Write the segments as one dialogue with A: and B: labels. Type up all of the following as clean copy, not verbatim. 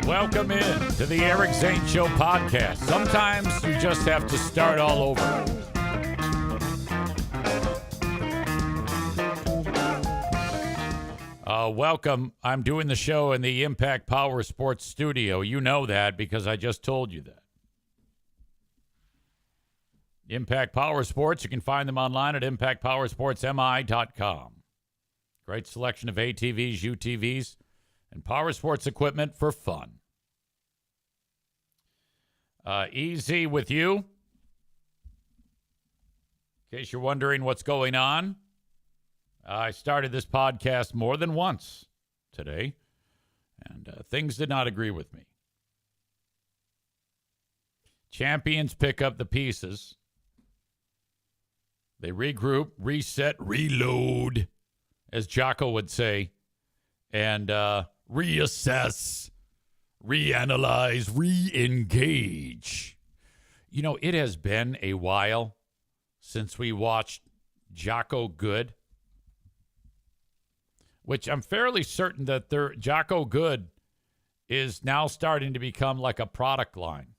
A: Welcome in to the Eric Zane Show podcast. Sometimes you just have to start all over. Welcome. I'm doing the show in the Impact Power Sports studio. You know that because I just told you that. Impact Power Sports, you can find them online at impactpowersportsmi.com. Great selection of ATVs, UTVs, and power sports equipment for fun. Easy with you. In case you're wondering what's going on, I started this podcast more than once today, and things did not agree with me. Champions pick up the pieces. They regroup, reset, reload, as Jocko would say, and reassess, reanalyze, re-engage. You know, it has been a while since we watched Jocko Good, which I'm fairly certain that Jocko Good is now starting to become like a product line.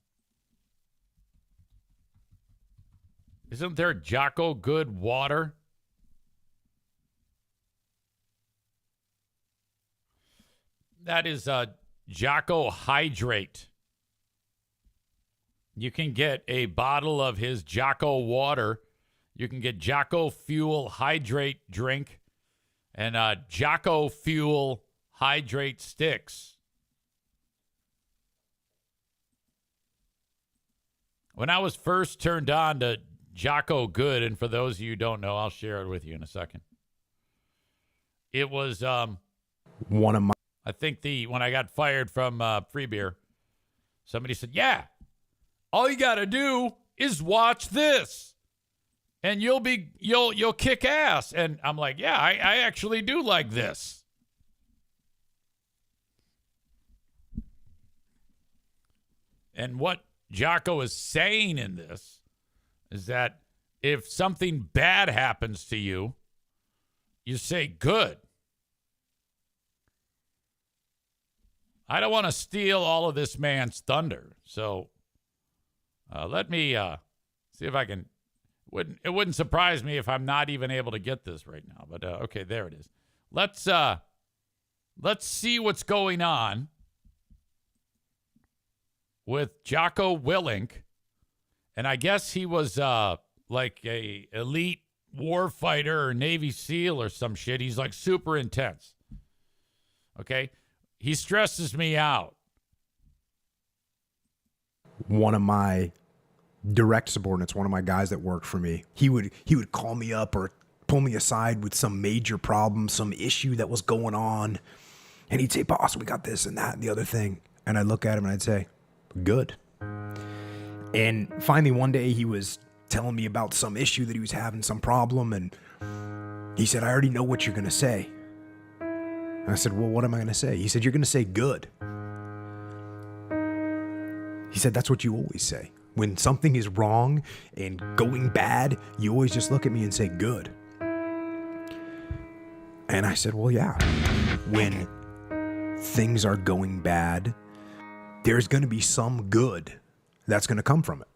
A: Isn't there Jocko Good water? That is Jocko Hydrate. You can get a bottle of his Jocko water. You can get Jocko Fuel Hydrate drink and Jocko Fuel Hydrate sticks. When I was first turned on to Jocko Good, and for those of you who don't know, I'll share it with you in a second. It was
B: one of my.
A: I think when I got fired from Free Beer, somebody said, "Yeah, all you got to do is watch this, and you'll kick ass." And I'm like, "Yeah, I actually do like this." And what Jocko is saying in this is that if something bad happens to you, you say good. I don't want to steal all of this man's thunder, so let me see if I can. It wouldn't surprise me if I'm not even able to get this right now. But okay, there it is. Let's see what's going on with Jocko Willink, and I guess he was like a elite war fighter or Navy SEAL or some shit. He's like super intense. Okay. He stresses me out.
B: One of my direct subordinates, one of my guys that worked for me, he would call me up or pull me aside with some major problem, some issue that was going on. And he'd say, "Boss, we got this and that and the other thing." And I'd look at him and I'd say, "Good." And finally one day he was telling me about some issue that he was having, some problem. And he said, "I already know what you're going to say." And I said, "Well, what am I going to say?" He said, "You're going to say good." He said, "That's what you always say. When something is wrong and going bad, you always just look at me and say good." And I said, "Well, yeah. When things are going bad, there's going to be some good that's going to come from it."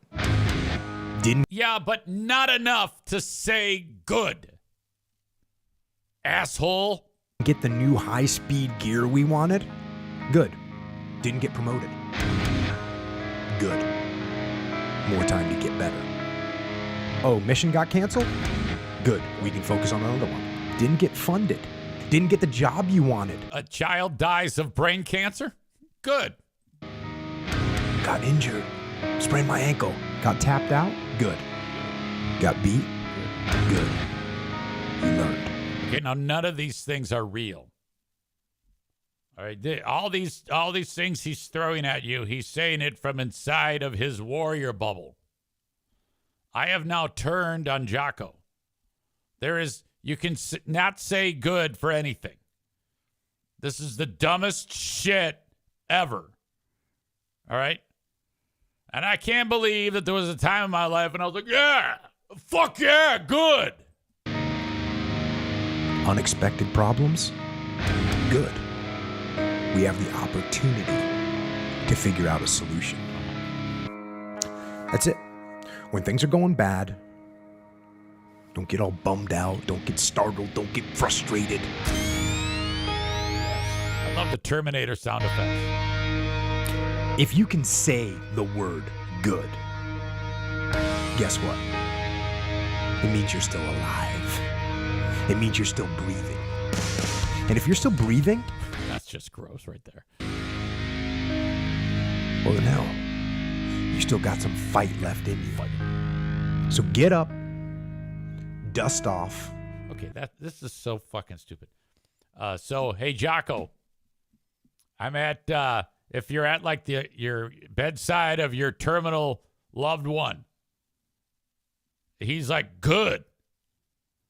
A: Yeah, but not enough to say good. Asshole.
B: Get the new high-speed gear we wanted? Good. Didn't get promoted? Good. More time to get better. Oh, mission got canceled? Good. We can focus on another one. Didn't get funded. Didn't get the job you wanted.
A: A child dies of brain cancer? Good.
B: Got injured. Sprained my ankle. Got tapped out? Good. Got beat? Good. You learned.
A: Okay, now none of these things are real. All right, all these things he's throwing at you, he's saying it from inside of his warrior bubble. I have now turned on Jocko. You can not say good for anything. This is the dumbest shit ever. All right? And I can't believe that there was a time in my life and I was like, yeah, fuck yeah, good.
B: Unexpected problems? Good. We have the opportunity to figure out a solution. That's it. When things are going bad, don't get all bummed out, don't get startled, don't get frustrated.
A: I love the Terminator sound effects.
B: If you can say the word good, guess what? It means you're still alive. It means you're still breathing. And if you're still breathing,
A: that's just gross right there.
B: Well, then hell, you still got some fight left in you. So get up, dust off.
A: Okay, this is so fucking stupid. So, hey, Jocko, I'm at, if you're at like your bedside of your terminal loved one, he's like, good.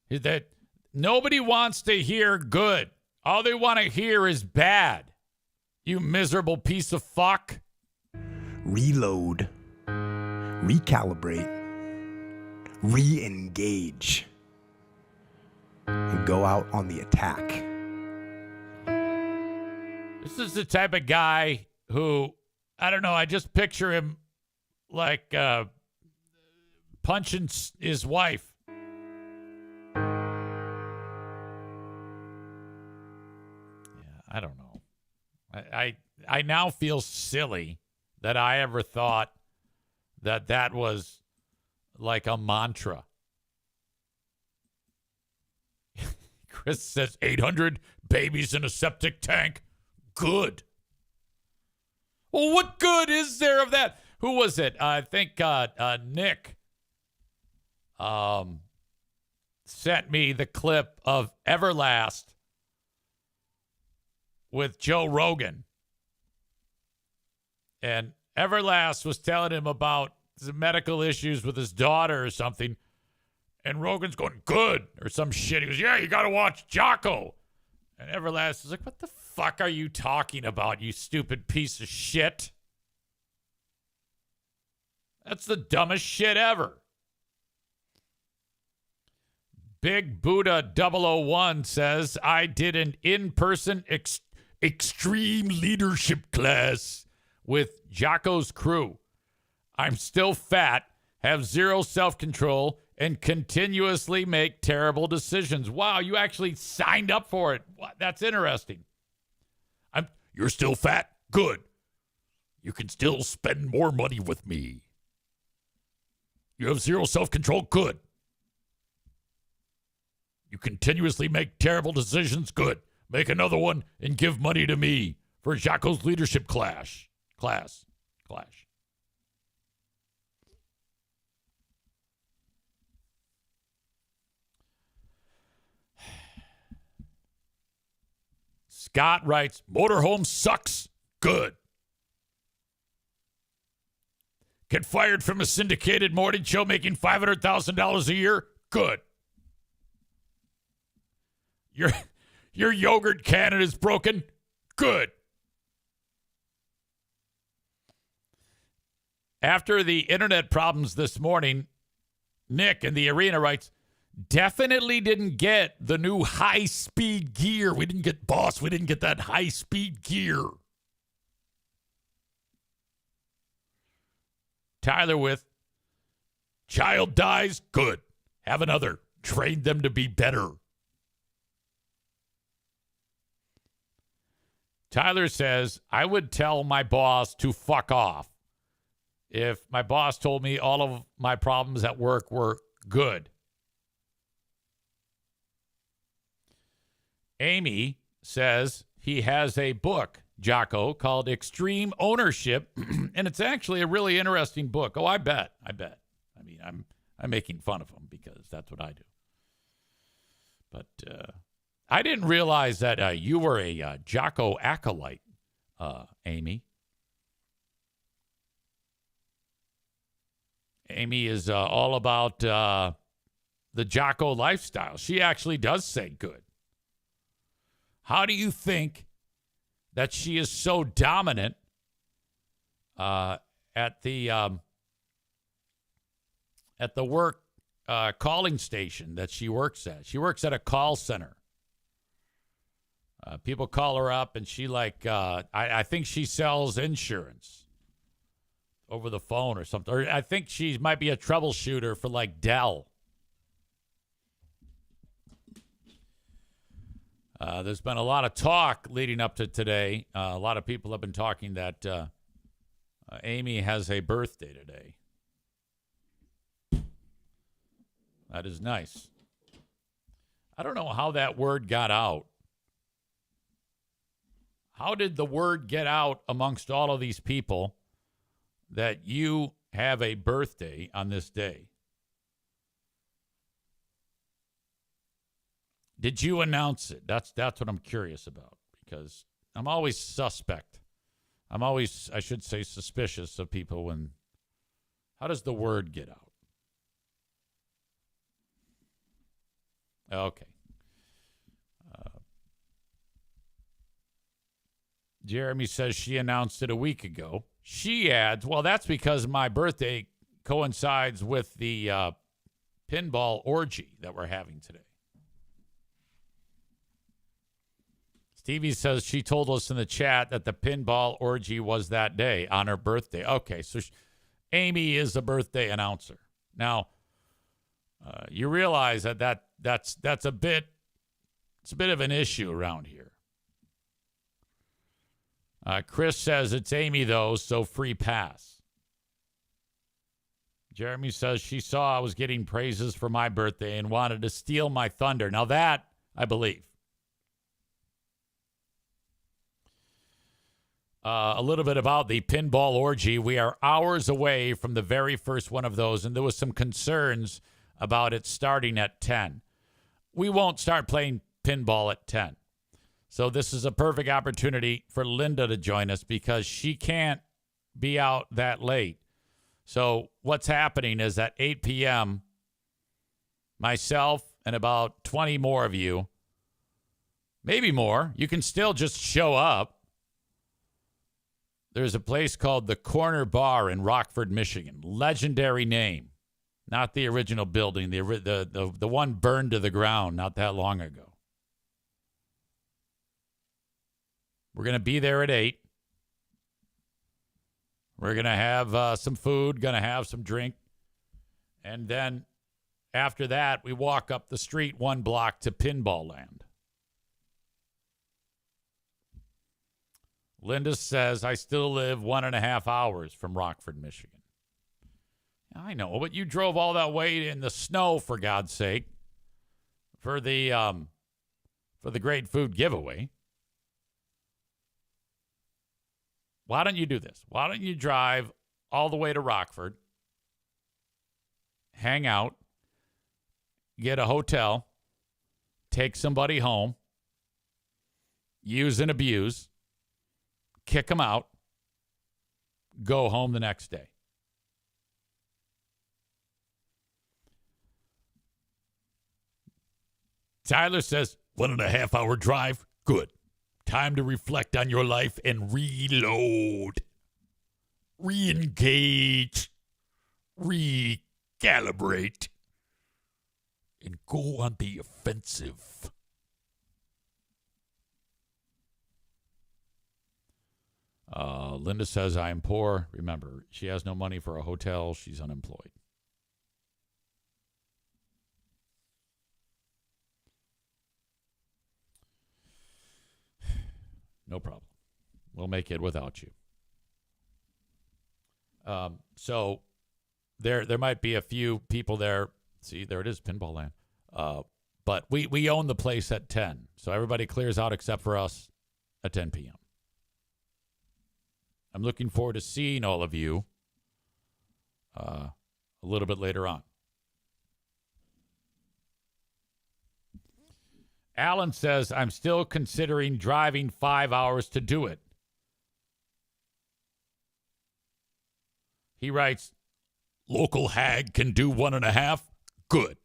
A: That nobody wants to hear good. All they want to hear is bad. You miserable piece of fuck.
B: Reload, recalibrate, re-engage, and go out on the attack.
A: This is the type of guy who, I don't know, I just picture him like punching his wife. Yeah, I don't know. I now feel silly that I ever thought that was like a mantra. Chris says 800 babies in a septic tank. Good. Well, what good is there of that? Who was it? I think Nick sent me the clip of Everlast with Joe Rogan. And Everlast was telling him about some medical issues with his daughter or something. And Rogan's going, good, or some shit. He goes, yeah, you got to watch Jocko. And Everlast is like, what the fuck are you talking about, you stupid piece of shit? That's the dumbest shit ever. Big Buddha 001 says, I did an in-person extreme leadership class with Jocko's crew. I'm still fat, have zero self-control, and continuously make terrible decisions. Wow, you actually signed up for it. That's interesting. You're still fat? Good. You can still spend more money with me. You have zero self-control? Good. You continuously make terrible decisions? Good. Make another one and give money to me for Jocko's leadership class. Scott writes, motorhome sucks. Good. Get fired from a syndicated morning show making $500,000 a year. Good. Your yogurt cannon is broken. Good. After the internet problems this morning, Nick in the arena writes, definitely didn't get the new high-speed gear. We didn't get that high-speed gear. Tyler with, child dies, good. Have another. Train them to be better. Tyler says, I would tell my boss to fuck off if my boss told me all of my problems at work were good. Amy says he has a book, Jocko, called Extreme Ownership, and it's actually a really interesting book. Oh, I bet. I mean, I'm making fun of him because that's what I do. But I didn't realize that you were a Jocko acolyte, Amy. Amy is all about the Jocko lifestyle. She actually does say good. How do you think that she is so dominant at the work calling station that she works at. She works at a call center. People call her up, and she I think she sells insurance over the phone or something. Or I think she might be a troubleshooter for like Dell. There's been a lot of talk leading up to today. A lot of people have been talking that Amy has a birthday today. That is nice. I don't know how that word got out. How did the word get out amongst all of these people that you have a birthday on this day? Did you announce it? That's what I'm curious about, because I'm always suspect. I should say, suspicious of people when. How does the word get out? Okay. Jeremy says she announced it a week ago. She adds, well, that's because my birthday coincides with the pinball orgy that we're having today. Stevie says she told us in the chat that the pinball orgy was that day on her birthday. Okay, so Amy is a birthday announcer. Now, you realize that's a bit of an issue around here. Chris says it's Amy, though, so free pass. Jeremy says she saw I was getting praises for my birthday and wanted to steal my thunder. Now that, I believe. A little bit about the pinball orgy. We are hours away from the very first one of those, and there was some concerns about it starting at 10. We won't start playing pinball at 10. So this is a perfect opportunity for Linda to join us because she can't be out that late. So what's happening is at 8 p.m., myself and about 20 more of you, maybe more, you can still just show up. There's a place called the Corner Bar in Rockford, Michigan. Legendary name. Not the original building, the one burned to the ground not that long ago. We're going to be there at 8. We're going to have some food, going to have some drink. And then after that, we walk up the street 1 block to Pinball Land. Linda says, I still live 1.5 hours from Rockford, Michigan. I know, but you drove all that way in the snow, for God's sake, for the great food giveaway. Why don't you do this? Why don't you drive all the way to Rockford, hang out, get a hotel, take somebody home, use and abuse, kick them out, go home the next day. Tyler says, 1.5 hour drive, good. Time to reflect on your life and reload. Re-engage. Recalibrate. And go on the offensive. Linda says, I am poor. Remember, she has no money for a hotel. She's unemployed. No problem. We'll make it without you. So there might be a few people there. See, there it is, Pinball Land. But we own the place at 10. So everybody clears out except for us at 10 p.m. I'm looking forward to seeing all of you a little bit later on. Alan says, I'm still considering driving 5 hours to do it. He writes, local hag can do 1.5? Good.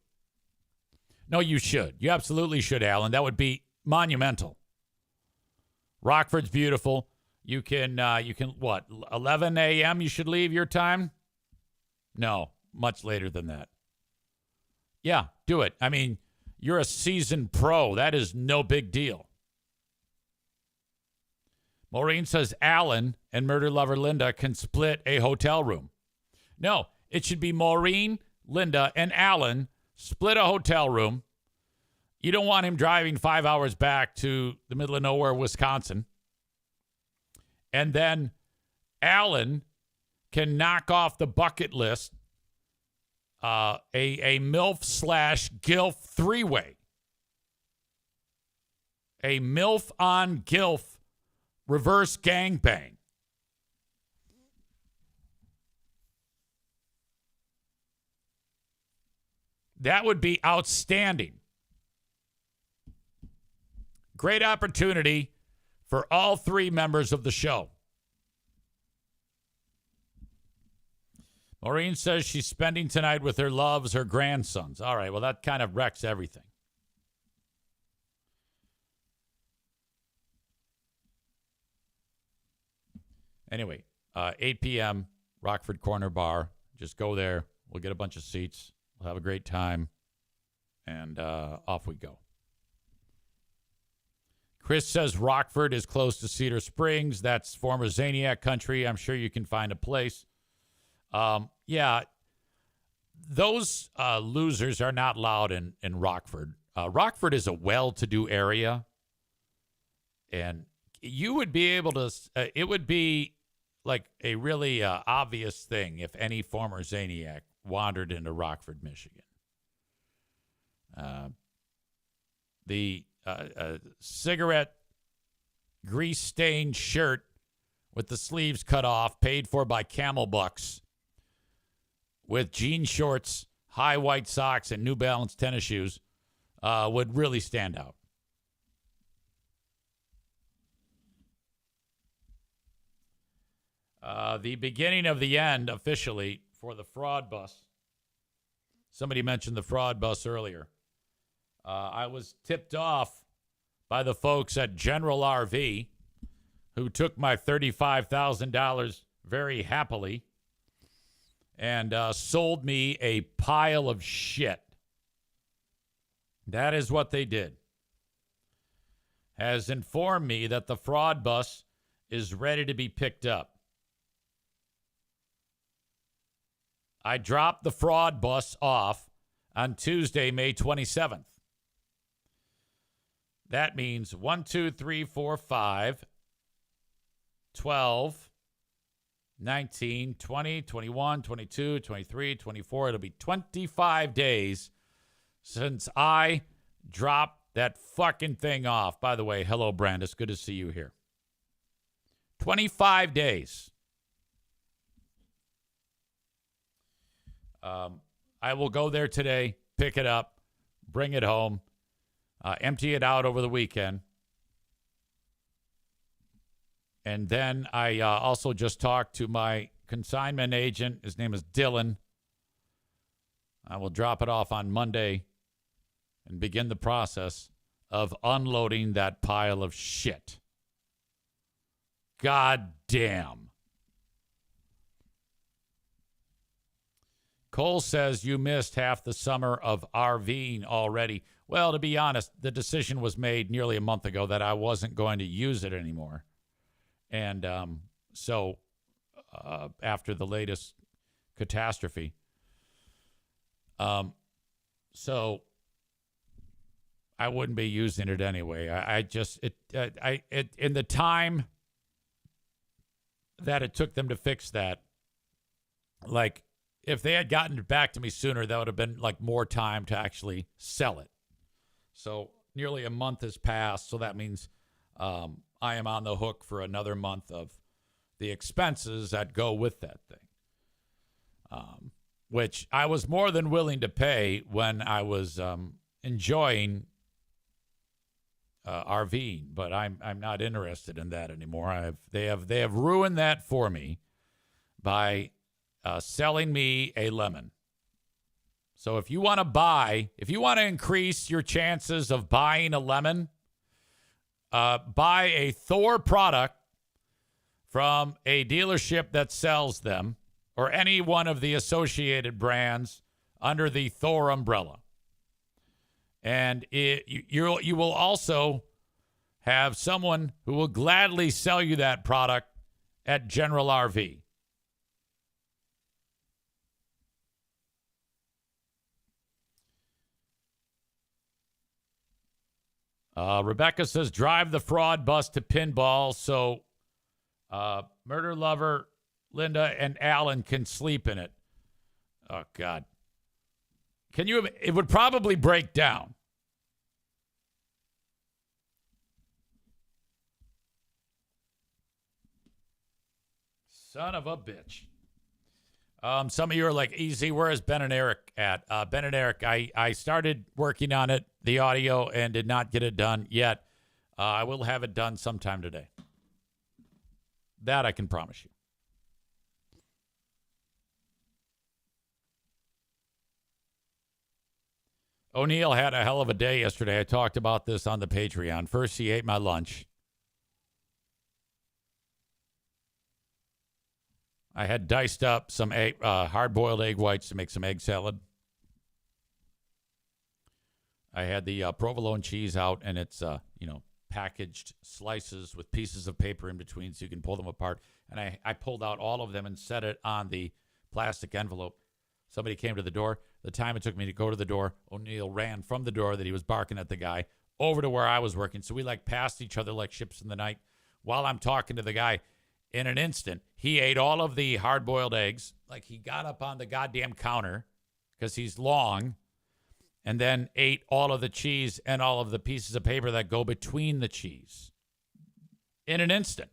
A: No, you should. You absolutely should, Alan. That would be monumental. Rockford's beautiful. You can what, 11 a.m. you should leave your time? No, much later than that. Yeah, do it. I mean, you're a seasoned pro. That is no big deal. Maureen says Alan and murder lover Linda can split a hotel room. No, it should be Maureen, Linda, and Alan split a hotel room. You don't want him driving 5 hours back to the middle of nowhere, Wisconsin. And then Alan can knock off the bucket list a MILF/GILF three-way. A MILF on GILF reverse gangbang. That would be outstanding. Great opportunity for all three members of the show. Maureen says she's spending tonight with her loves, her grandsons. All right, well, that kind of wrecks everything. Anyway, 8 p.m., Rockford Corner Bar. Just go there. We'll get a bunch of seats. We'll have a great time. And off we go. Chris says Rockford is close to Cedar Springs. That's former Zaniac country. I'm sure you can find a place. Yeah, those losers are not allowed in Rockford. Rockford is a well-to-do area. And you would be able to, it would be like a really obvious thing if any former Zaniac wandered into Rockford, Michigan. The cigarette grease-stained shirt with the sleeves cut off, paid for by Camel Bucks, with jean shorts, high white socks, and New Balance tennis shoes would really stand out. The beginning of the end, officially, for the fraud bus. Somebody mentioned the fraud bus earlier. I was tipped off by the folks at General RV who took my $35,000 very happily and sold me a pile of shit. That is what they did. Has informed me that the fraud bus is ready to be picked up. I dropped the fraud bus off on Tuesday, May 27th. That means 1, 2, 3, 4, 5, 12, 19, 20, 21, 22, 23, 24. It'll be 25 days since I dropped that fucking thing off. By the way, hello, Brandis. Good to see you here. 25 days. I will go there today, pick it up, bring it home, empty it out over the weekend. And then I also just talked to my consignment agent. His name is Dylan. I will drop it off on Monday and begin the process of unloading that pile of shit. God damn. Cole says you missed half the summer of RVing already. Well, to be honest, the decision was made nearly a month ago that I wasn't going to use it anymore. And so after the latest catastrophe, so I wouldn't be using it anyway. In the time that it took them to fix that, like, if they had gotten it back to me sooner, that would have been like more time to actually sell it. So nearly a month has passed. So that means I am on the hook for another month of the expenses that go with that thing, which I was more than willing to pay when I was enjoying RVing, but I'm not interested in that anymore. They have ruined that for me by selling me a lemon. So if you want to increase your chances of buying a lemon, buy a Thor product from a dealership that sells them or any one of the associated brands under the Thor umbrella. And you will also have someone who will gladly sell you that product at General RV. Rebecca says, drive the fraud bus to Pinball so Murder Lover, Linda, and Alan can sleep in it. Oh, God. It would probably break down. Son of a bitch. Some of you are like, easy, where is Ben and Eric at? Ben and Eric, I started working on it, the audio, and did not get it done yet. I will have it done sometime today. That I can promise you. O'Neill had a hell of a day yesterday. I talked about this on the Patreon. First, he ate my lunch. I had diced up some hard-boiled egg whites to make some egg salad. I had the provolone cheese out, and it's packaged slices with pieces of paper in between so you can pull them apart. And I pulled out all of them and set it on the plastic envelope. Somebody came to the door. The time it took me to go to the door, O'Neill ran from the door that he was barking at the guy over to where I was working. So we passed each other like ships in the night while I'm talking to the guy. In an instant, he ate all of the hard-boiled eggs. Like, he got up on the goddamn counter because he's long, and then ate all of the cheese and all of the pieces of paper that go between the cheese. In an instant.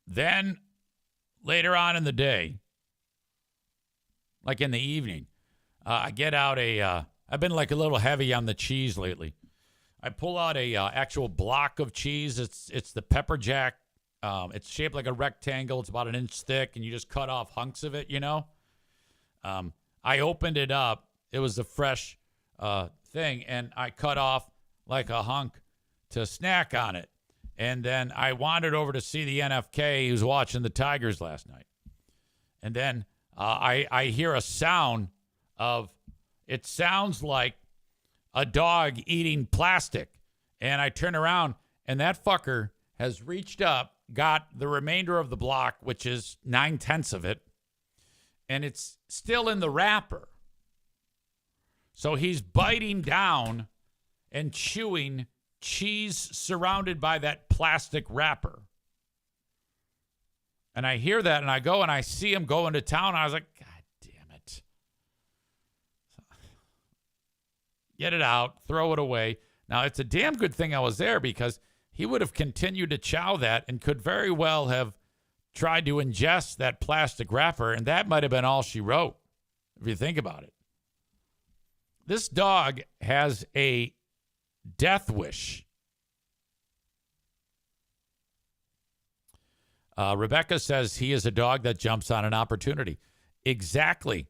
A: Then, later on in the day, like in the evening, I get out I've been like a little heavy on the cheese lately. I pull out a actual block of cheese. It's the pepper jack. It's shaped like a rectangle. It's about an inch thick, and you just cut off hunks of it, I opened it up. It was a fresh thing, and I cut off like a hunk to snack on it. And then I wandered over to see the NFK who's watching the Tigers last night. And then I hear a sound it sounds like a dog eating plastic. And I turn around, and that fucker has reached up, got the remainder of the block, which is 9/10 of it, and it's still in the wrapper. So he's biting down and chewing cheese surrounded by that plastic wrapper. And I hear that, and I go and I see him go into town. And I was like, God damn it. Get it out. Throw it away. Now, it's a damn good thing I was there, because he would have continued to chow that and could very well have tried to ingest that plastic wrapper, and that might have been all she wrote, if you think about it. This dog has a death wish. Rebecca says he is a dog that jumps on an opportunity. Exactly.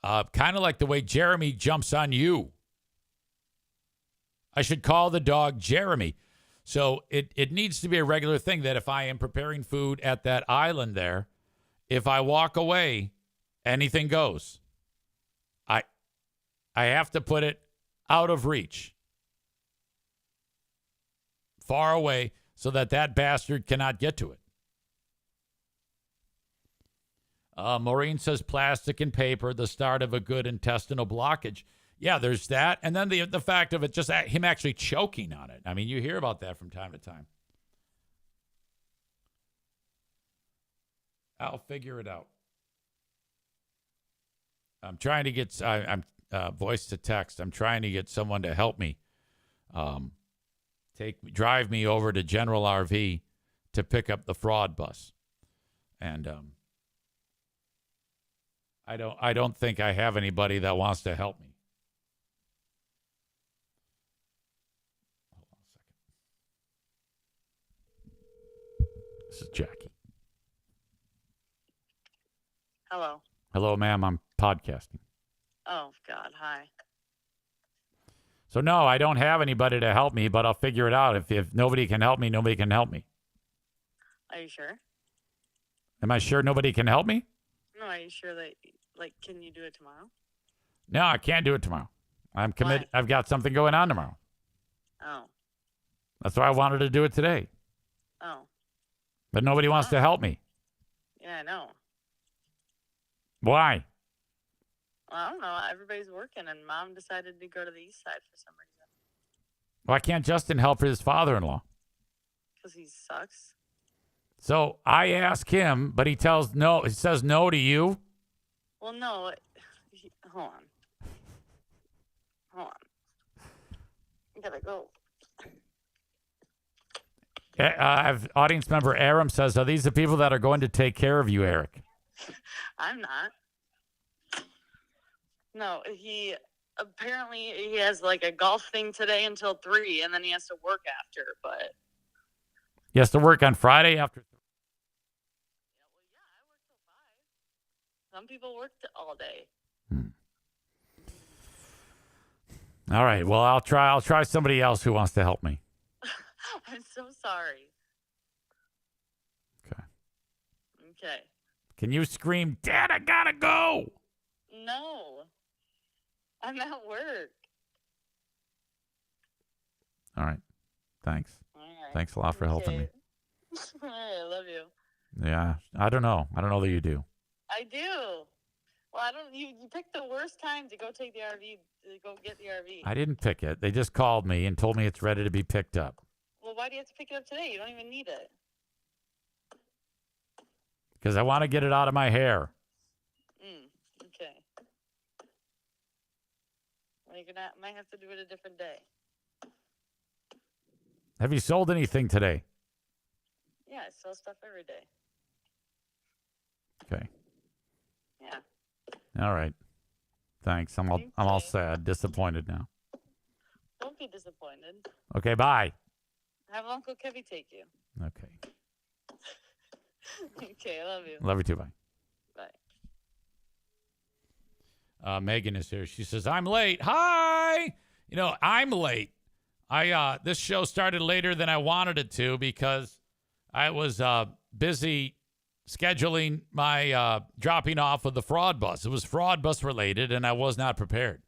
A: Kind of like the way Jeremy jumps on you. I should call the dog Jeremy. So it needs to be a regular thing that if I am preparing food at that island there, if I walk away, anything goes. I have to put it out of reach. Far away so that bastard cannot get to it. Maureen says plastic and paper, the start of a good intestinal blockage. Yeah, there's that. And then the fact of it, just him actually choking on it. I mean, you hear about that from time to time. I'll figure it out. I'm trying to get, I'm voice to text. I'm trying to get someone to help me. Drive me over to General RV to pick up the fraud bus. And I don't think I have anybody that wants to help me. Hold on a second. This is Jackie.
C: Hello.
A: Hello, ma'am. I'm podcasting.
C: Oh, God. Hi.
A: So, no, I don't have anybody to help me, but I'll figure it out. If nobody can help me, nobody can help me.
C: Are you sure?
A: Am I sure nobody can help me?
C: No, are you sure that, can you do it tomorrow?
A: No, I can't do it tomorrow. I'm committed.
C: Why?
A: I've got something going on tomorrow.
C: Oh.
A: That's why I wanted to do it today.
C: Oh.
A: But nobody wants to help me.
C: Yeah, I know.
A: Why?
C: Well, I don't know. Everybody's working, and Mom decided to go to the east side for some reason.
A: Why can't Justin help his father-in-law?
C: Because he sucks.
A: So I ask him, but he says no to you.
C: Well, no. Hold on. Hold on. I gotta go.
A: I have audience member Aram says, are these the people that are going to take care of you, Eric?
C: I'm not. No, apparently he has like a golf thing today until 3, and then he has to work after, but.
A: He has to work on Friday after.
C: Yeah, I work till 5. Some people work all day.
A: All right. Well, I'll try somebody else who wants to help me.
C: I'm so sorry. Okay.
A: Can you scream, Dad, I gotta go?
C: No. I'm at work.
A: All right. Thanks.
C: All right.
A: Thanks a lot for helping me.
C: All right, I love you.
A: Yeah. I don't know. I don't know that you do.
C: I do. Well, you picked the worst time to go take the RV, to go get the RV.
A: I didn't pick it. They just called me and told me it's ready to be picked up.
C: Well, why do you have to pick it up today? You don't even need it.
A: Because I want to get it out of my hair.
C: Okay. Well, might have to do it a different day.
A: Have you sold anything today?
C: Yeah, I sell stuff every day.
A: Okay.
C: Yeah.
A: All right. Thanks. I'm all sad, disappointed now.
C: Don't be disappointed.
A: Okay, bye.
C: Have Uncle Kevy take you.
A: Okay.
C: Okay, I love you.
A: Love you too. Bye.
C: Bye.
A: Megan is here. She says, I'm late. Hi. I'm late. This show started later than I wanted it to because I was busy scheduling my dropping off of the fraud bus. It was fraud bus related, and I was not prepared.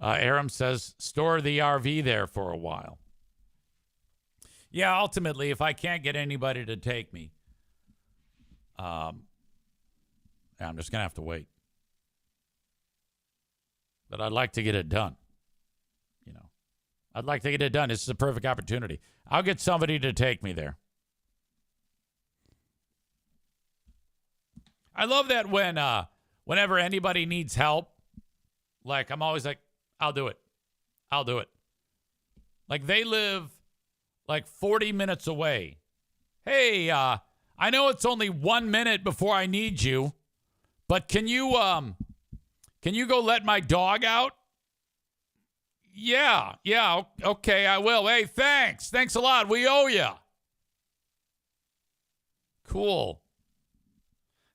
A: Aram says, store the RV there for a while. Yeah, ultimately, if I can't get anybody to take me, I'm just going to have to wait. But I'd like to get it done. I'd like to get it done. This is a perfect opportunity. I'll get somebody to take me there. I love that whenever anybody needs help, like I'm always like, I'll do it. I'll do it. Like they live like 40 minutes away. Hey, I know it's only 1 minute before I need you, but can you go let my dog out? Yeah, okay, I will. Hey, thanks. Thanks a lot. We owe you. Cool.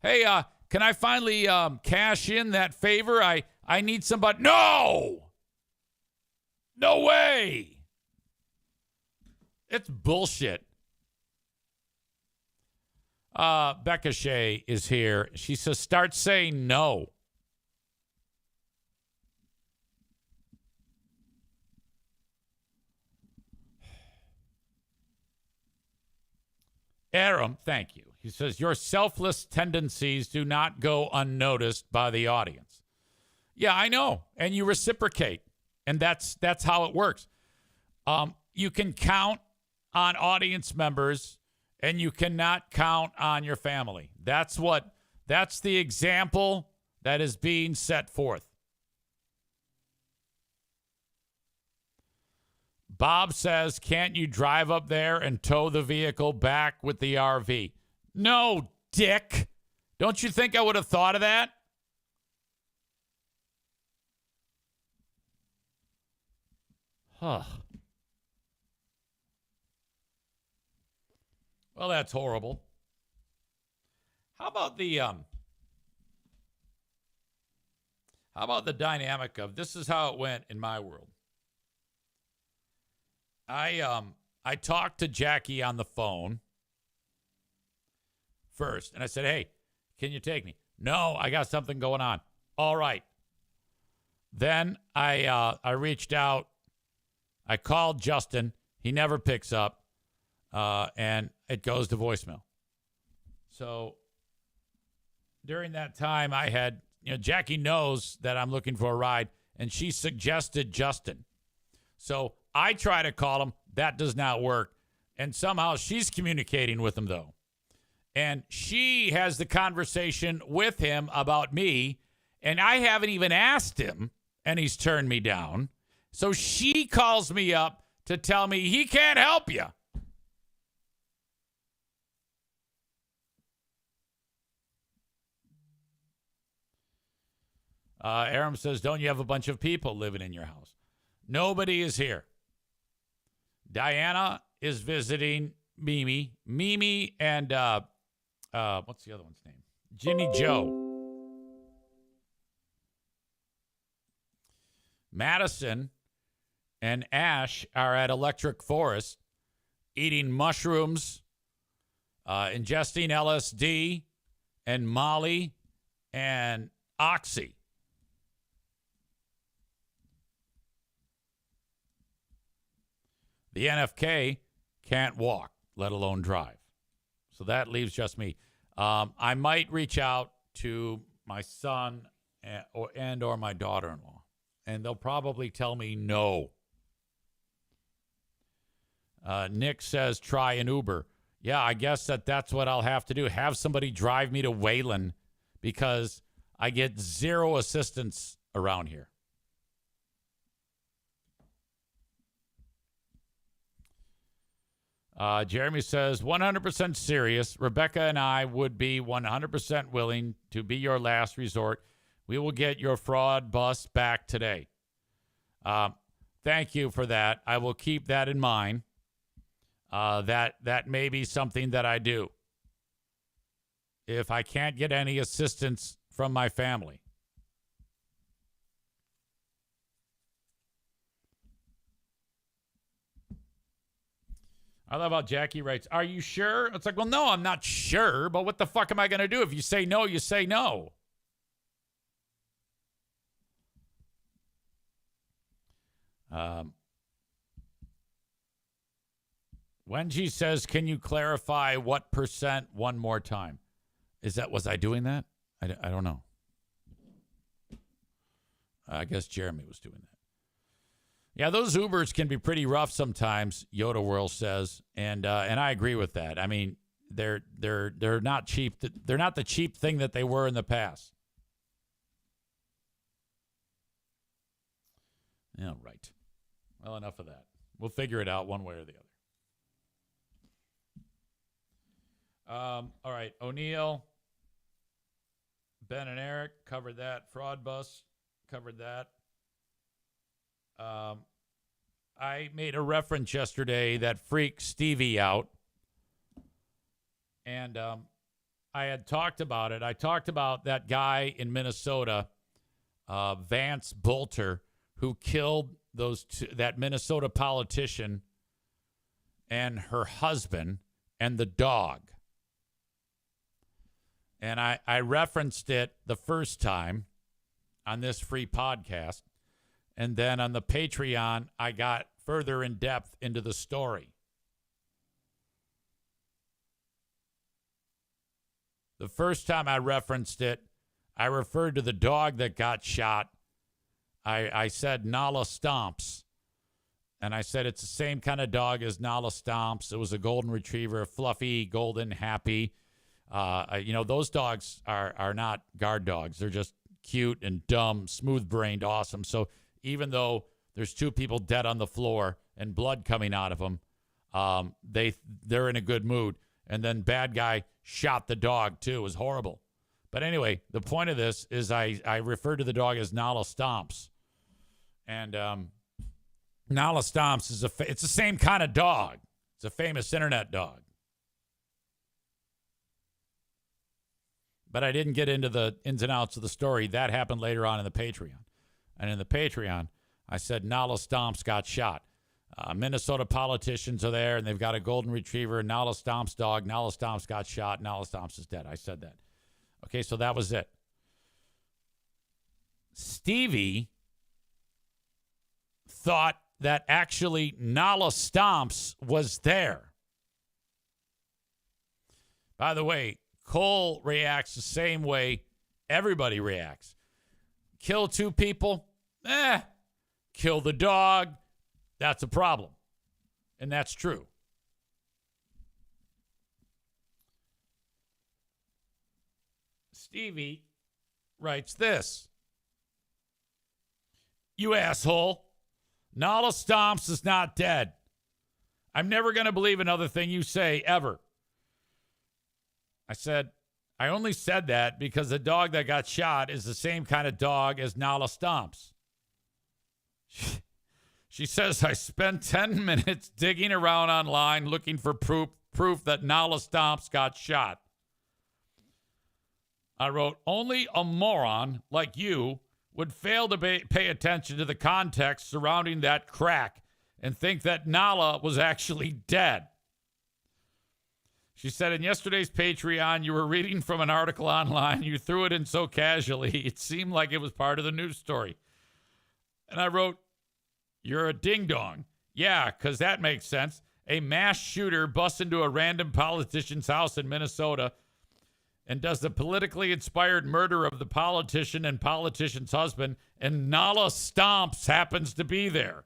A: Hey, can I finally cash in that favor? I need somebody. No! No way! It's bullshit. Becca Shea is here. She says, start saying no. Aram, thank you. He says, your selfless tendencies do not go unnoticed by the audience. Yeah, I know. And you reciprocate. And that's how it works. You can count on audience members and you cannot count on your family. That's the example that is being set forth. Bob says, can't you drive up there and tow the vehicle back with the RV? No, dick. Don't you think I would have thought of that? Huh. Well, that's horrible. How about the dynamic of this is how it went in my world. I talked to Jackie on the phone first, and I said, "Hey, can you take me?" "No, I got something going on." "All right." Then I reached out. I called Justin. He never picks up, and it goes to voicemail. So during that time, I had, Jackie knows that I'm looking for a ride, and she suggested Justin. So I try to call him. That does not work. And somehow she's communicating with him, though. And she has the conversation with him about me, and I haven't even asked him, and he's turned me down. So she calls me up to tell me he can't help you. Aram says, "Don't you have a bunch of people living in your house?" Nobody is here. Diana is visiting Mimi. Mimi and, what's the other one's name? Ginny Joe. Madison and Ash are at Electric Forest eating mushrooms, ingesting LSD and Molly and Oxy. The NFK can't walk, let alone drive. So that leaves just me. I might reach out to my son or my daughter-in-law, and they'll probably tell me no. Nick says, try an Uber. Yeah, I guess that's what I'll have to do. Have somebody drive me to Wayland because I get zero assistance around here. Jeremy says, 100% serious. Rebecca and I would be 100% willing to be your last resort. We will get your fraud bus back today. Thank you for that. I will keep that in mind. That may be something that I do if I can't get any assistance from my family. I love how Jackie writes, "Are you sure?" It's like, well, no, I'm not sure, but what the fuck am I going to do? If you say no, you say no. Wenji says, can you clarify what % one more time? Was I doing that? I don't know. I guess Jeremy was doing that. Yeah, those Ubers can be pretty rough sometimes, Yoda World says, and I agree with that. I mean, they're not cheap. They're not the cheap thing that they were in the past. Yeah, right. Well, enough of that. We'll figure it out one way or the other. All right, O'Neill, Ben and Eric covered that. Fraud bus covered that. I made a reference yesterday that freaked Stevie out. And I had talked about it. I talked about that guy in Minnesota, Vance Bolter, who killed that Minnesota politician and her husband and the dog. And I referenced it the first time on this free podcast. And then on the Patreon, I got further in depth into the story. The first time I referenced it, I referred to the dog that got shot. I said Nala Stomps. And I said it's the same kind of dog as Nala Stomps. It was a golden retriever, fluffy, golden, happy. Those dogs are not guard dogs. They're just cute and dumb, smooth-brained, awesome. So even though there's two people dead on the floor and blood coming out of them, they're in a good mood. And then bad guy shot the dog, too. It was horrible. But anyway, the point of this is I referred to the dog as Nala Stomps. And Nala Stomps it's the same kind of dog. It's a famous internet dog. But I didn't get into the ins and outs of the story. That happened later on in the Patreon. And in the Patreon, I said Nala Stomps got shot. Minnesota politicians are there, and they've got a golden retriever, Nala Stomps dog. Nala Stomps got shot. Nala Stomps is dead. I said that. Okay, so that was it. Stevie thought that actually Nala Stomps was there. By the way, Cole reacts the same way everybody reacts. Kill two people? Kill the dog? That's a problem. And that's true. Stevie writes this. You asshole. Nala Stomps is not dead. I'm never going to believe another thing you say, ever. I said, I only said that because the dog that got shot is the same kind of dog as Nala Stomps. She says, I spent 10 minutes digging around online looking for proof that Nala Stomps got shot. I wrote, only a moron like you would fail to pay attention to the context surrounding that crack and think that Nala was actually dead. She said, in yesterday's Patreon, you were reading from an article online. You threw it in so casually, it seemed like it was part of the news story. And I wrote, you're a ding-dong. Yeah, because that makes sense. A mass shooter busts into a random politician's house in Minnesota and does the politically inspired murder of the politician and politician's husband, and Nala Stomps happens to be there.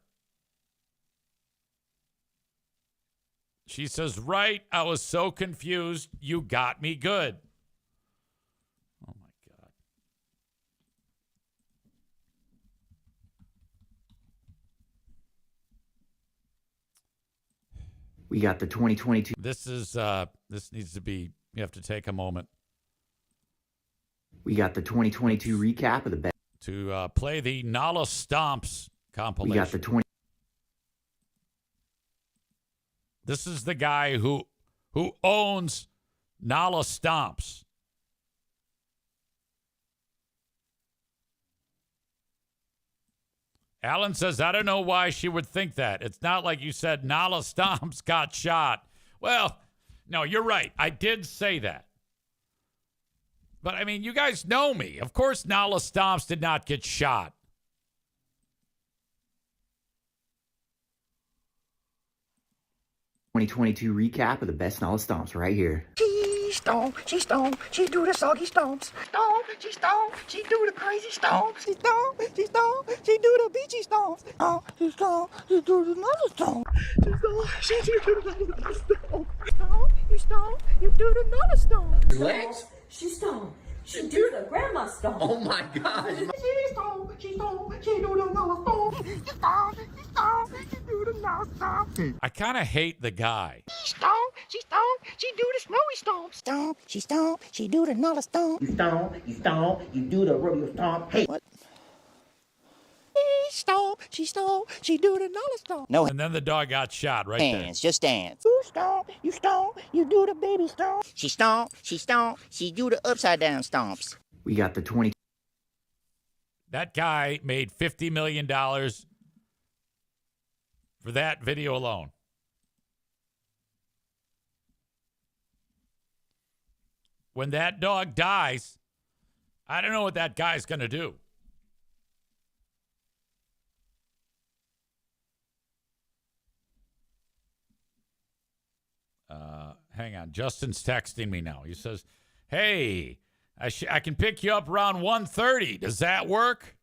A: She says, right, I was so confused, you got me good. Oh, my God.
D: We got the 2022.
A: This needs to be, you have to take a moment.
D: We got the 2022 recap of the best.
A: To play the Nala Stomps compilation.
D: We got the 20.
A: This is the guy who owns Nala Stomps. Alan says, I don't know why she would think that. It's not like you said Nala Stomps got shot. Well, no, you're right. I did say that. But, I mean, you guys know me. Of course Nala Stomps did not get shot.
D: '22 recap of the best Nala Stomps right here.
E: She stomp, she do the soggy stomps. Stomp, she do the crazy stomps. She stomp, she do the beachy stomps. She do the another stomp. She do the another stomp. Stomp, you do the another stomp.
F: Legs?
G: She stomp. She do the grandma stomp.
F: Oh my God.
E: She do the another stomp. She do the another stomp.
A: I kind of hate the guy.
E: She do the snowy stomp. Stomp, she do the another stomp.
F: You stomp, you do the rodeo stomp. Hey.
E: What? She do the another stomp. No
A: And then the dog got shot right
E: hands, just dance. You stomp, you do the baby stomp. She stomp, she do the upside down stomps.
D: We got the 20.
A: That guy made $50 million for that video alone. When that dog dies, I don't know what that guy's going to do. Hang on. Justin's texting me now. He says, hey, I can pick you up around 1:30. Does that work?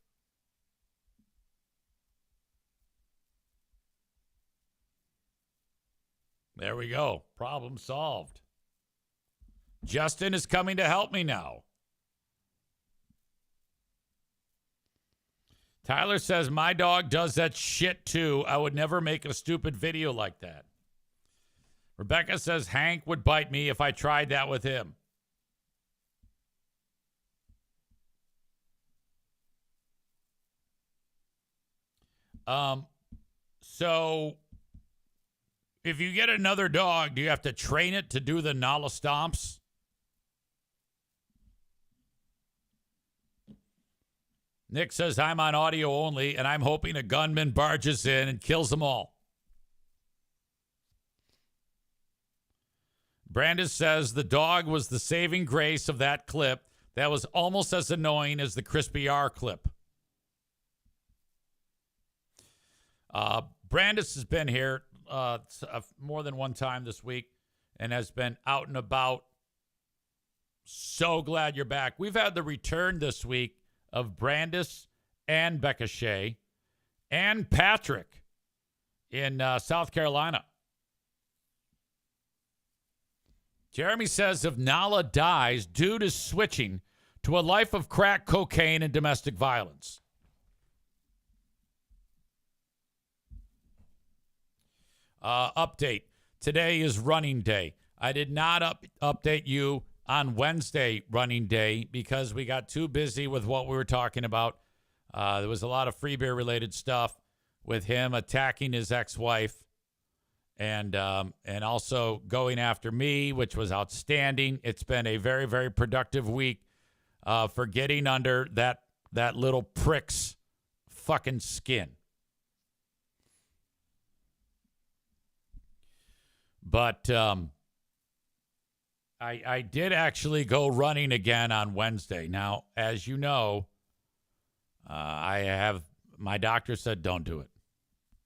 A: There we go. Problem solved. Justin is coming to help me now. Tyler says, my dog does that shit too. I would never make a stupid video like that. Rebecca says, Hank would bite me if I tried that with him. So if you get another dog, do you have to train it to do the Nala Stomps? Nick says, I'm on audio only, and I'm hoping a gunman barges in and kills them all. Brandis says the dog was the saving grace of that clip. That was almost as annoying as the Crispy R clip. Brandis has been here more than one time this week and has been out and about. So glad you're back. We've had the return this week of Brandis and Becca Shea and Patrick in South Carolina. Jeremy says if Nala dies, dude is switching to a life of crack cocaine and domestic violence. Update. Today is running day. I did not update you on Wednesday running day because we got too busy with what we were talking about. There was a lot of free beer related stuff with him attacking his ex-wife and also going after me, which was outstanding. It's been a very, very productive week for getting under that little prick's fucking skin. But I did actually go running again on Wednesday. Now, as you know, my doctor said don't do it.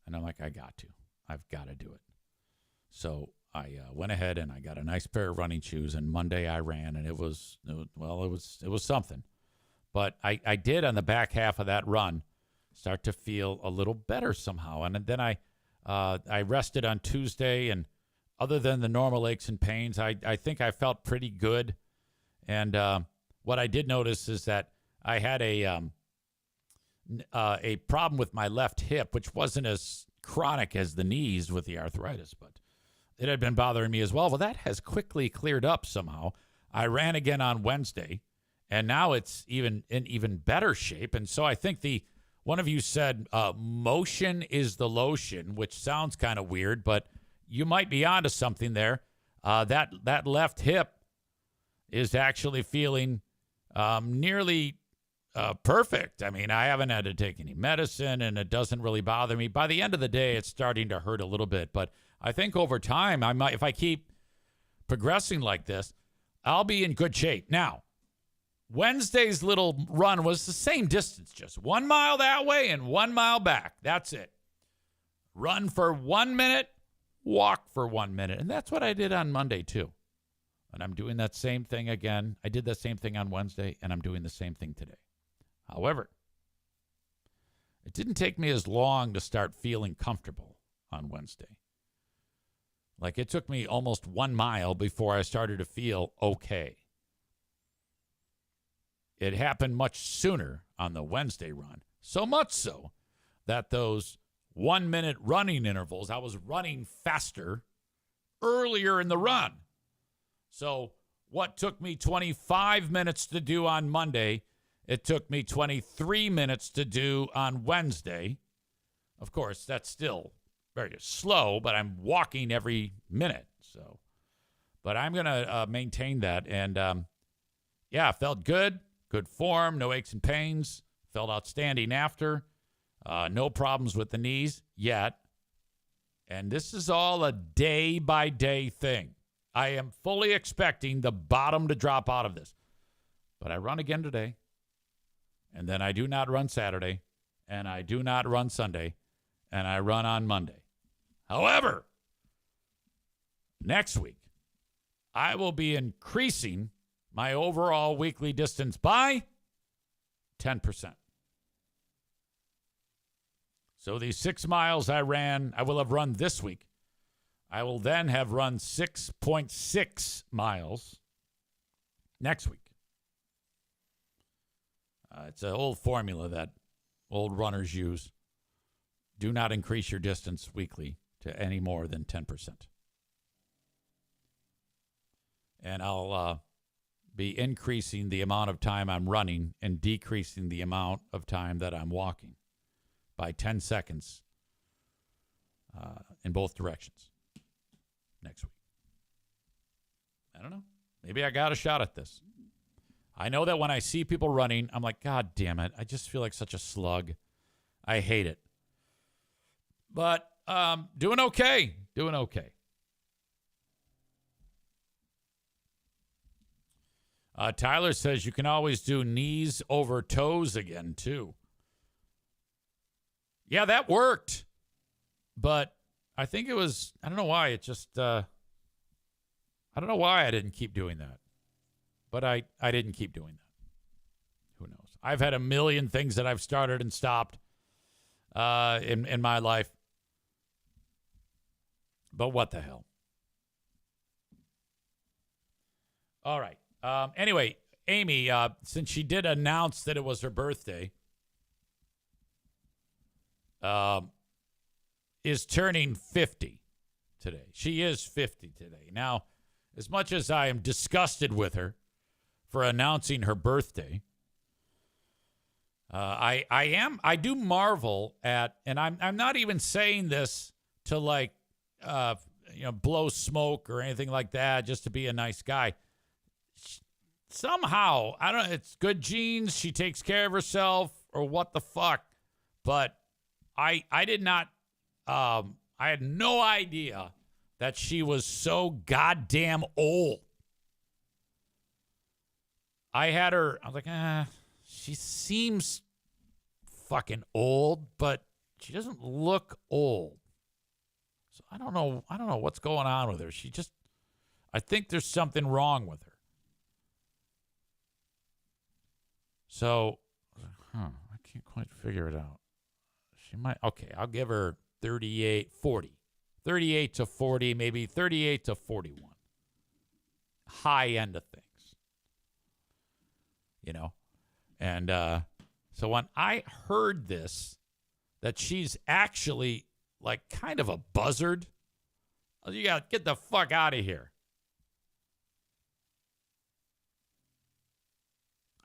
A: And I'm like, I've got to do it. So I went ahead and I got a nice pair of running shoes. And Monday I ran, and it was something. But I did on the back half of that run start to feel a little better somehow. And then I rested on Tuesday, and other than the normal aches and pains, I think I felt pretty good. And what I did notice is that I had a problem with my left hip, which wasn't as chronic as the knees with the arthritis, but it had been bothering me as well. Well, that has quickly cleared up somehow. I ran again on Wednesday, and now it's in even better shape. And so I think one of you said motion is the lotion, which sounds kind of weird, but you might be onto something there. That left hip is actually feeling nearly perfect. I mean, I haven't had to take any medicine, and it doesn't really bother me. By the end of the day, it's starting to hurt a little bit, but I think over time, I might, if I keep progressing like this, I'll be in good shape. Now, Wednesday's little run was the same distance, just 1 mile that way and 1 mile back. That's it. Run for 1 minute. Walk for 1 minute. And that's what I did on Monday, too. And I'm doing that same thing again. I did that same thing on Wednesday, and I'm doing the same thing today. However, it didn't take me as long to start feeling comfortable on Wednesday. Like, it took me almost 1 mile before I started to feel okay. It happened much sooner on the Wednesday run. So much so that those 1 minute running intervals, I was running faster earlier in the run. So what took me 25 minutes to do on Monday, it took me 23 minutes to do on Wednesday. Of course, that's still very slow, but I'm walking every minute. So, but I'm going to maintain that. And yeah, felt good, good form, no aches and pains, felt outstanding after. No problems with the knees yet. And this is all a day-by-day thing. I am fully expecting the bottom to drop out of this. But I run again today. And then I do not run Saturday. And I do not run Sunday. And I run on Monday. However, next week, I will be increasing my overall weekly distance by 10%. So these 6 miles I will have run this week. I will then have run 6.6 miles next week. It's an old formula that old runners use. Do not increase your distance weekly to any more than 10%. And I'll be increasing the amount of time I'm running and decreasing the amount of time that I'm walking by 10 seconds in both directions next week. I don't know. Maybe I got a shot at this. I know that when I see people running, I'm like, God damn it. I just feel like such a slug. I hate it. But doing okay. Doing okay. Tyler says you can always do knees over toes again, too. Yeah, that worked. But I think it was, I don't know why. It just, I don't know why I didn't keep doing that. But I didn't keep doing that. Who knows? I've had a million things that I've started and stopped in my life. But what the hell? All right. Anyway, Amy, since she did announce that it was her birthday, is turning 50 today. She is 50 today. Now, as much as I am disgusted with her for announcing her birthday, I do marvel at, and I'm not even saying this to like, blow smoke or anything like that, just to be a nice guy. Somehow, I don't know, it's good genes. She takes care of herself or what the fuck. But I did not, I had no idea that she was so goddamn old. I was like, she seems fucking old, but she doesn't look old. So I don't know what's going on with her. I think there's something wrong with her. So, I can't quite figure it out. She might, okay, I'll give her 38 to 40, maybe 38 to 41. High end of things. And so when I heard this, that she's actually like kind of a buzzard, you got to get the fuck out of here.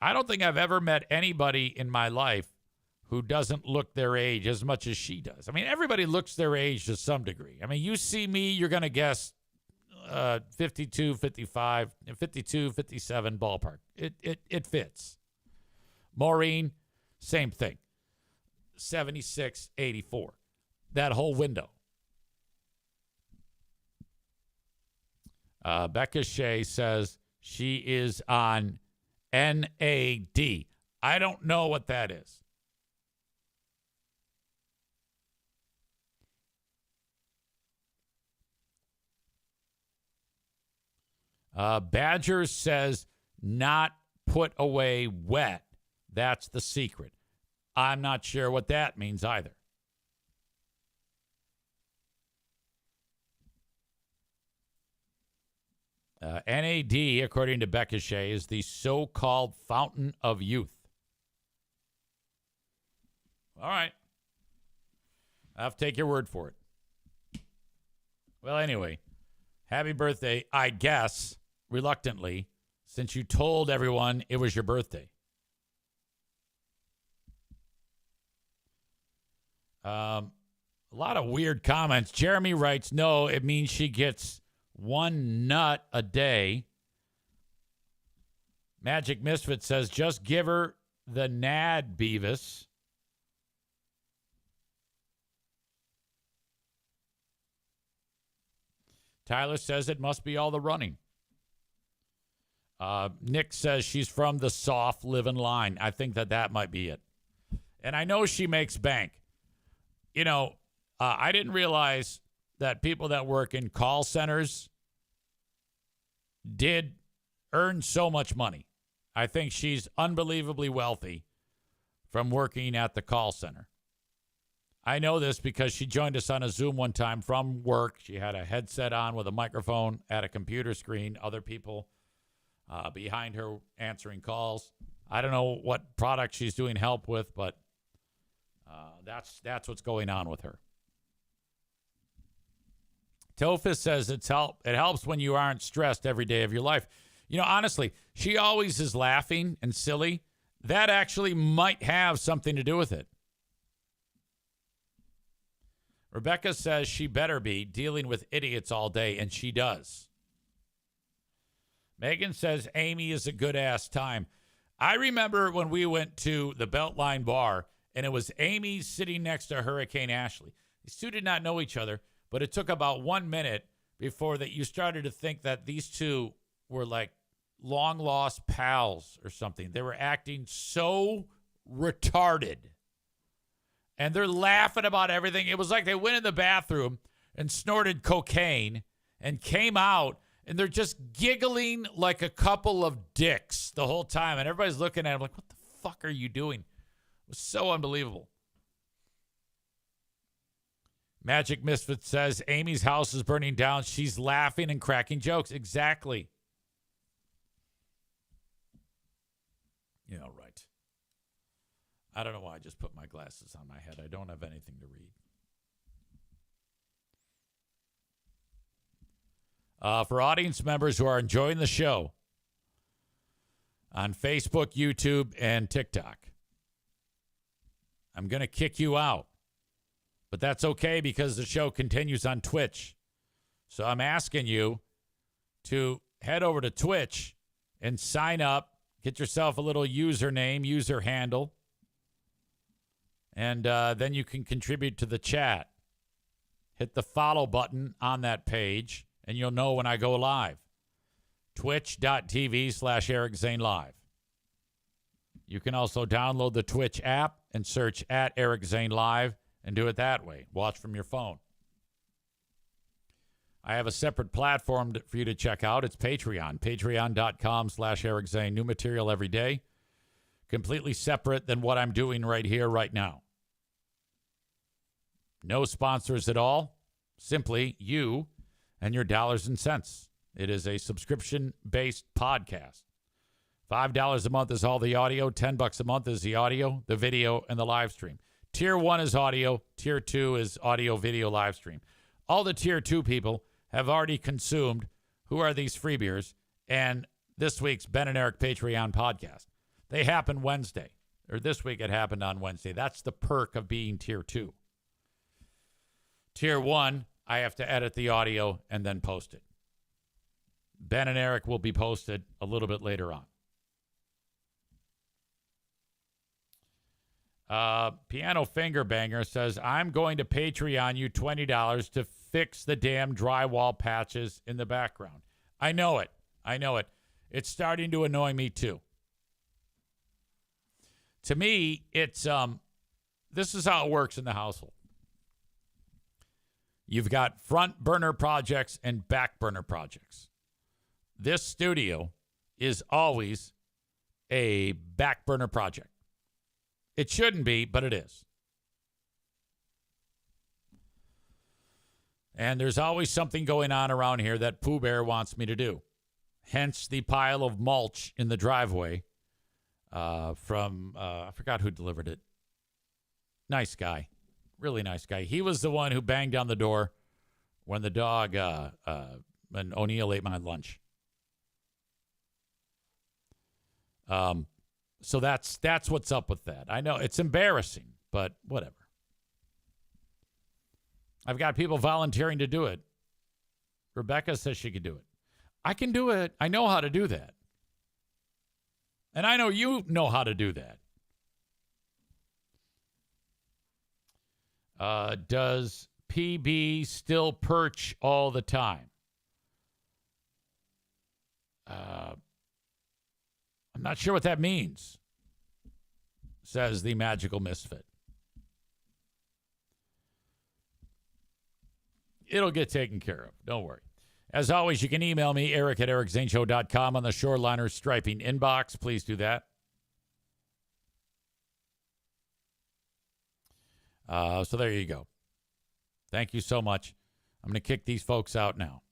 A: I don't think I've ever met anybody in my life who doesn't look their age as much as she does. I mean, everybody looks their age to some degree. I mean, you see me, you're going to guess 52, 55, 52, 57 ballpark. It fits. Maureen, same thing. 76, 84. That whole window. Becca Shea says she is on NAD. I don't know what that is. Badger says not put away wet. That's the secret. I'm not sure what that means either. NAD, according to Becca Shea, is the so-called fountain of youth. All right. I'll have to take your word for it. Well, anyway, happy birthday, I guess, reluctantly, since you told everyone it was your birthday. A lot of weird comments. Jeremy writes, no, it means she gets one nut a day. Magic Misfit says, just give her the NAD, Beavis. Tyler says it must be all the running. Nick says she's from the soft living line. I think that might be it. And I know she makes bank. I didn't realize that people that work in call centers did earn so much money. I think she's unbelievably wealthy from working at the call center. I know this because she joined us on a Zoom one time from work. She had a headset on with a microphone at a computer screen. Other people behind her answering calls. I don't know what product she's doing help with, but that's what's going on with her. Tophus says it helps when you aren't stressed every day of your life. Honestly, she always is laughing and silly. That actually might have something to do with it. Rebecca says she better be dealing with idiots all day, and she does. Megan says Amy is a good-ass time. I remember when we went to the Beltline Bar, and it was Amy sitting next to Hurricane Ashley. These two did not know each other, but it took about 1 minute before that you started to think that these two were like long-lost pals or something. They were acting so retarded. And they're laughing about everything. It was like they went in the bathroom and snorted cocaine and came out, and they're just giggling like a couple of dicks the whole time. And everybody's looking at them like, what the fuck are you doing? It was so unbelievable. Magic Misfit says, Amy's house is burning down. She's laughing and cracking jokes. Exactly. Yeah, right. I don't know why I just put my glasses on my head. I don't have anything to read. For audience members who are enjoying the show on Facebook, YouTube, and TikTok, I'm going to kick you out. But that's okay because the show continues on Twitch. So I'm asking you to head over to Twitch and sign up. Get yourself a little username, user handle. And then you can contribute to the chat. Hit the follow button on that page, and you'll know when I go live. Twitch.tv/Eric Zane Live. You can also download the Twitch app and search at Eric Zane Live and do it that way. Watch from your phone. I have a separate platform for you to check out. It's Patreon. Patreon.com/Eric Zane. New material every day. Completely separate than what I'm doing right here, right now. No sponsors at all. Simply you and your dollars and cents. It is a subscription-based podcast. $5 a month is all the audio. $10 a month is the audio, the video, and the live stream. Tier 1 is audio. Tier 2 is audio, video, live stream. All the Tier 2 people have already consumed Who Are These Free Beers and this week's Ben and Eric Patreon podcast. They happen Wednesday, or this week it happened on Wednesday. That's the perk of being Tier 2. Tier 1, I have to edit the audio and then post it. Ben and Eric will be posted a little bit later on. Piano Finger Banger says, I'm going to Patreon you $20 to fix the damn drywall patches in the background. I know it. It's starting to annoy me too. To me, it's this is how it works in the household. You've got front burner projects and back burner projects. This studio is always a back burner project. It shouldn't be, but it is. And there's always something going on around here that Pooh Bear wants me to do. Hence the pile of mulch in the driveway from, I forgot who delivered it. Nice guy. Really nice guy. He was the one who banged on the door when the dog, when O'Neill ate my lunch. So that's what's up with that. I know it's embarrassing, but whatever. I've got people volunteering to do it. Rebecca says she could do it. I can do it. I know how to do that. And I know you know how to do that. Does PB still perch all the time? I'm not sure what that means, says the magical misfit. It'll get taken care of. Don't worry. As always, you can email me, eric@ericzaneshow.com on the Shoreliner Striping inbox. Please do that. So there you go. Thank you so much. I'm going to kick these folks out now.